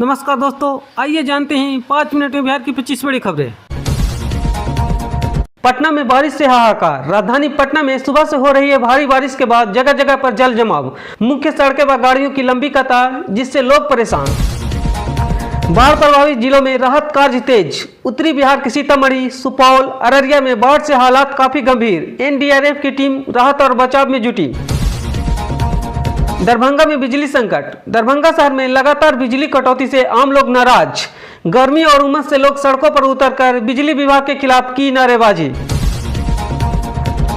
नमस्कार दोस्तों, आइए जानते हैं 5 मिनट में बिहार की 25 बड़ी खबरें। पटना में बारिश से हाहाकार। राजधानी पटना में सुबह से हो रही है भारी बारिश के बाद जगह जगह पर जल जमाव, मुख्य सड़कें व गाड़ियों की लंबी कतार, जिससे लोग परेशान। बाढ़ प्रभावित जिलों में राहत कार्य तेज। उत्तरी बिहार के सीतामढ़ी, सुपौल, अररिया में बाढ़ से हालात काफी गंभीर। एनडीआरएफ की टीम राहत और बचाव में जुटी। दरभंगा में बिजली संकट। दरभंगा शहर में लगातार बिजली कटौती से आम लोग नाराज। गर्मी और उमस से लोग सड़कों पर उतरकर बिजली विभाग के खिलाफ की नारेबाजी।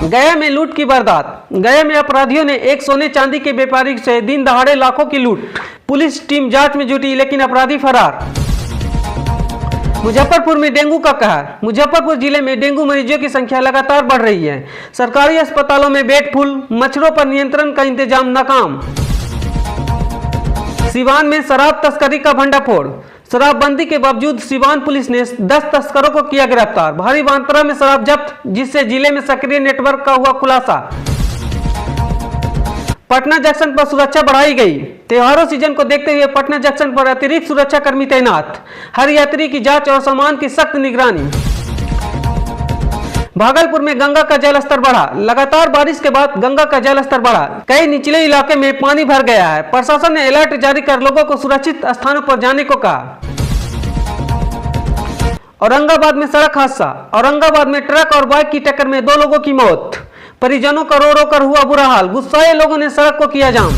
गया में लूट की वारदात। गया में अपराधियों ने एक सोने चांदी के व्यापारी से दिन दहाड़े लाखों की लूट। पुलिस टीम जांच में जुटी लेकिन अपराधी फरार। मुजफ्फरपुर में डेंगू का कहर। मुजफ्फरपुर जिले में डेंगू मरीजों की संख्या लगातार बढ़ रही है। सरकारी अस्पतालों में बेड फुल, मच्छरों पर नियंत्रण का इंतजाम नाकाम। सिवान में शराब तस्करी का भंडाफोड़। शराबबंदी के बावजूद सिवान पुलिस ने 10 तस्करों को किया गिरफ्तार। भारी मात्रा में शराब जब्त, जिससे जिले में सक्रिय नेटवर्क का हुआ खुलासा। पटना जंक्शन पर सुरक्षा बढ़ाई गई। त्योहारों सीजन को देखते हुए पटना जंक्शन पर अतिरिक्त सुरक्षा कर्मी तैनात। हर यात्री की जांच और सामान की सख्त निगरानी। भागलपुर में गंगा का जलस्तर बढ़ा। लगातार बारिश के बाद गंगा का जलस्तर बढ़ा। कई निचले इलाके में पानी भर गया है। प्रशासन ने अलर्ट जारी कर लोगों को सुरक्षित स्थानों पर जाने को कहा। औरंगाबाद में सड़क हादसा। औरंगाबाद में ट्रक और बाइक की टक्कर में 2 लोगों की मौत। परिजनों का रो रो कर हुआ बुरा हाल। गुस्साए लोगों ने सड़क को किया जाम।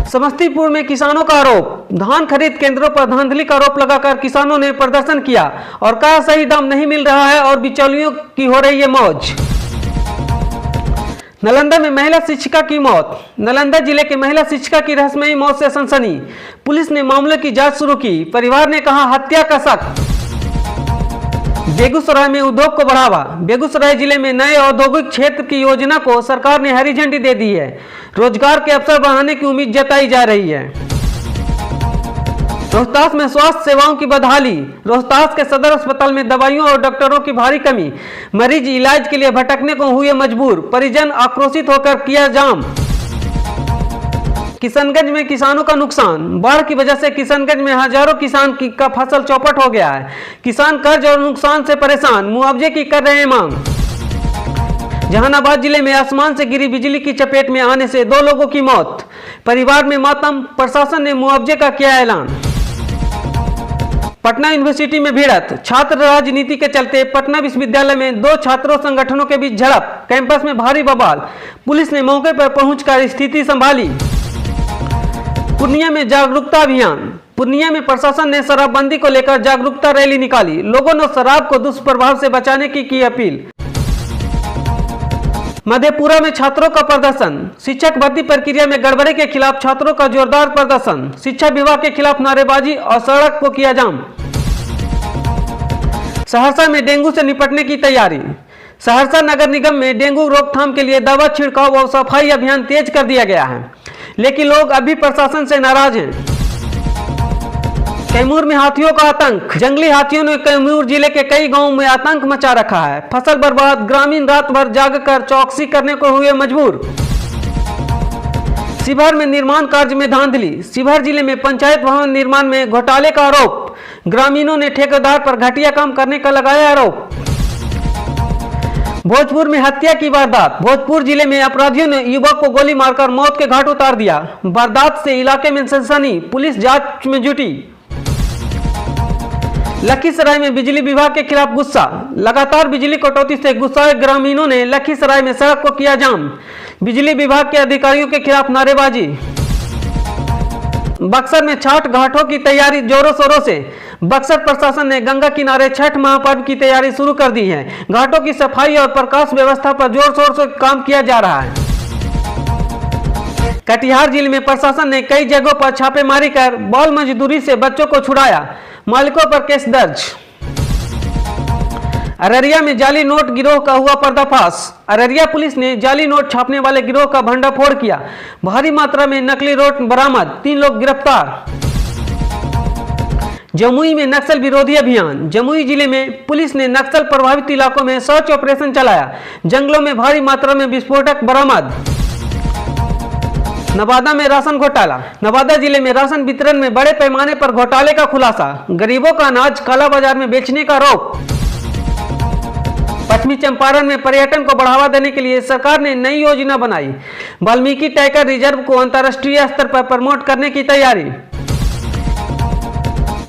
समस्तीपुर में किसानों का आरोप। धान खरीद केंद्रों पर धांधली का आरोप लगाकर किसानों ने प्रदर्शन किया और कहा सही दाम नहीं मिल रहा है और बिचौलियों की हो रही है मौज। नालंदा में महिला शिक्षिका की मौत। नालंदा जिले के महिला शिक्षिका की रहस्यमयी मौत से सनसनी। पुलिस ने मामले की जांच शुरू की। परिवार ने कहा हत्या का शक। बेगूसराय में उद्योग को बढ़ावा। बेगूसराय जिले में नए औद्योगिक क्षेत्र की योजना को सरकार ने हरी झंडी दे दी है। रोजगार के अवसर बढ़ाने की उम्मीद जताई जा रही है। रोहतास में स्वास्थ्य सेवाओं की बदहाली। रोहतास के सदर अस्पताल में दवाइयों और डॉक्टरों की भारी कमी। मरीज इलाज के लिए भटकने को हुए मजबूर। परिजन आक्रोशित होकर किया जाम। किशनगंज में किसानों का नुकसान। बाढ़ की वजह से किशनगंज में हजारों किसान का फसल चौपट हो गया है। किसान कर्ज और नुकसान से परेशान, मुआवजे की कर रहे हैं मांग। जहानाबाद जिले में आसमान से गिरी बिजली की चपेट में आने से 2 लोगों की मौत। परिवार में मातम। प्रशासन ने मुआवजे का किया ऐलान। पटना यूनिवर्सिटी में भिड़ंत। छात्र राजनीति के चलते पटना विश्वविद्यालय में 2 छात्रों संगठनों के बीच झड़प। कैंपस में भारी बवाल। पुलिस ने मौके पर पहुंचकर स्थिति संभाली। पूर्णिया में जागरूकता अभियान। पूर्णिया में प्रशासन ने शराबबंदी को लेकर जागरूकता रैली निकाली। लोगों ने शराब को दुष्प्रभाव से बचाने की अपील। मधेपुरा में छात्रों का प्रदर्शन। शिक्षक भर्ती प्रक्रिया में गड़बड़ी के खिलाफ छात्रों का जोरदार प्रदर्शन। शिक्षा विभाग के खिलाफ नारेबाजी और सड़क को किया जाम। सहरसा में डेंगू से निपटने की तैयारी। सहरसा नगर निगम में डेंगू रोकथाम के लिए दवा छिड़काव और सफाई अभियान तेज कर दिया गया है, लेकिन लोग अभी प्रशासन से नाराज हैं। कैमूर में हाथियों का आतंक। जंगली हाथियों ने कैमूर जिले के कई गांवों में आतंक मचा रखा है। फसल बर्बाद। ग्रामीण रात भर जागकर चौकसी करने को हुए मजबूर। शिवहर में निर्माण कार्य में धांधली। शिवहर जिले में पंचायत भवन निर्माण में घोटाले का आरोप। ग्रामीणों ने ठेकेदार पर घटिया काम करने का लगाया आरोप। भोजपुर में हत्या की वारदात। भोजपुर जिले में अपराधियों ने युवक को गोली मारकर मौत के घाट उतार दिया। वारदात से इलाके में सनसनी। पुलिस जांच में जुटी। लखीसराय में बिजली विभाग के खिलाफ गुस्सा। लगातार बिजली कटौती से गुस्साए ग्रामीणों ने लखीसराय में सड़क को किया जाम। बिजली विभाग के अधिकारियों के खिलाफ नारेबाजी। बक्सर में छठ घाटों की तैयारी जोरों शोरों से। बक्सर प्रशासन ने गंगा किनारे छठ महापर्व की तैयारी शुरू कर दी है। घाटों की सफाई और प्रकाश व्यवस्था पर जोर शोर से काम किया जा रहा है। कटिहार जिले में प्रशासन ने कई जगहों पर छापेमारी कर बाल मजदूरी से बच्चों को छुड़ाया। मालिकों पर केस दर्ज। अररिया में जाली नोट गिरोह का हुआ पर्दाफाश। अररिया पुलिस ने जाली नोट छापने वाले गिरोह का भंडाफोड़ किया। भारी मात्रा में नकली नोट बरामद। 3 लोग गिरफ्तार। जमुई में नक्सल विरोधी अभियान। जमुई जिले में पुलिस ने नक्सल प्रभावित इलाकों में सर्च ऑपरेशन चलाया। जंगलों में भारी मात्रा में विस्फोटक बरामद। नवादा में राशन घोटाला। नवादा जिले में राशन वितरण में बड़े पैमाने पर घोटाले का खुलासा। गरीबों का अनाज काला बाजार में बेचने का आरोप। पश्चिमी चंपारण में पर्यटन को बढ़ावा देने के लिए सरकार ने नई योजना बनाई। वाल्मीकि टाइगर रिजर्व को अंतर्राष्ट्रीय स्तर पर प्रमोट करने की तैयारी।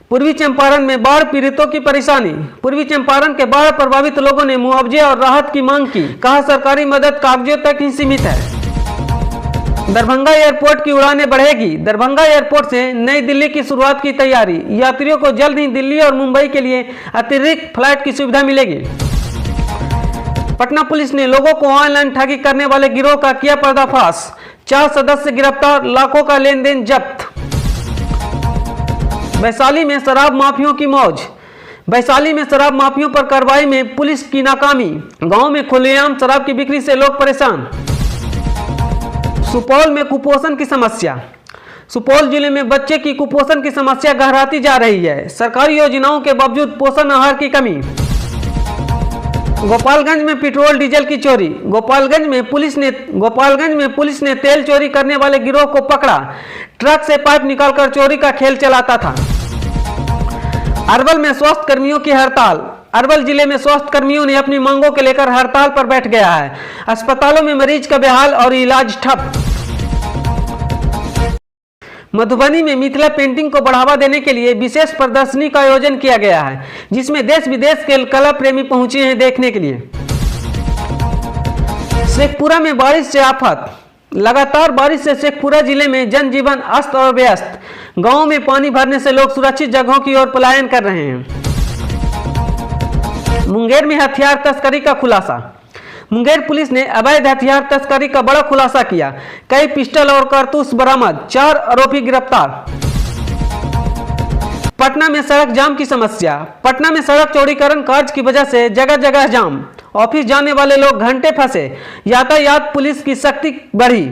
पूर्वी चंपारण में बाढ़ पीड़ितों की परेशानी। पूर्वी चंपारण के बाढ़ प्रभावित लोगों ने मुआवजे और राहत की मांग की। कहा सरकारी मदद कागजों तक ही सीमित है। दरभंगा एयरपोर्ट की उड़ानें बढ़ेगी। दरभंगा एयरपोर्ट से नई दिल्ली की शुरुआत की तैयारी। यात्रियों को जल्द ही दिल्ली और मुंबई के लिए अतिरिक्त फ्लाइट की सुविधा मिलेगी। पटना पुलिस ने लोगों को ऑनलाइन ठगी करने वाले गिरोह का किया पर्दाफाश। 4 सदस्य गिरफ्तार, लाखों का लेन देन जब्त। वैशाली में शराब माफियों की मौज। वैशाली में शराब माफियों पर कार्रवाई में पुलिस की नाकामी। गांव में खुलेआम शराब की बिक्री से लोग परेशान। सुपौल में कुपोषण की समस्या। सुपौल जिले में बच्चे की कुपोषण की समस्या गहराती जा रही है। सरकारी योजनाओं के बावजूद पोषण आहार की कमी। गोपालगंज में पेट्रोल डीजल की चोरी। गोपालगंज में पुलिस ने तेल चोरी करने वाले गिरोह को पकड़ा। ट्रक से पाइप निकालकर चोरी का खेल चलाता था। अरवल में स्वास्थ्य कर्मियों की हड़ताल। अरवल जिले में स्वास्थ्य कर्मियों ने अपनी मांगों के लेकर हड़ताल पर बैठ गया है। अस्पतालों में मरीज का बेहाल और इलाज ठप। मधुबनी में मिथिला पेंटिंग को बढ़ावा देने के लिए विशेष प्रदर्शनी का आयोजन किया गया है, जिसमें देश विदेश के कला प्रेमी पहुंचे हैं देखने के लिए। शेखपुरा में बारिश से आफत। लगातार बारिश से शेखपुरा जिले में जनजीवन अस्त और व्यस्त। गांवों में पानी भरने से लोग सुरक्षित जगहों की ओर पलायन कर रहे हैं। मुंगेर में हथियार तस्करी का खुलासा। मुंगेर पुलिस ने अवैध हथियार तस्करी का बड़ा खुलासा किया। कई पिस्टल और कारतूस बरामद। 4 आरोपी गिरफ्तार। पटना में सड़क जाम की समस्या। पटना में सड़क चौड़ीकरण कार्य की वजह से जगह जगह जाम। ऑफिस जाने वाले लोग घंटे फंसे। यातायात पुलिस की सख्ती बढ़ी।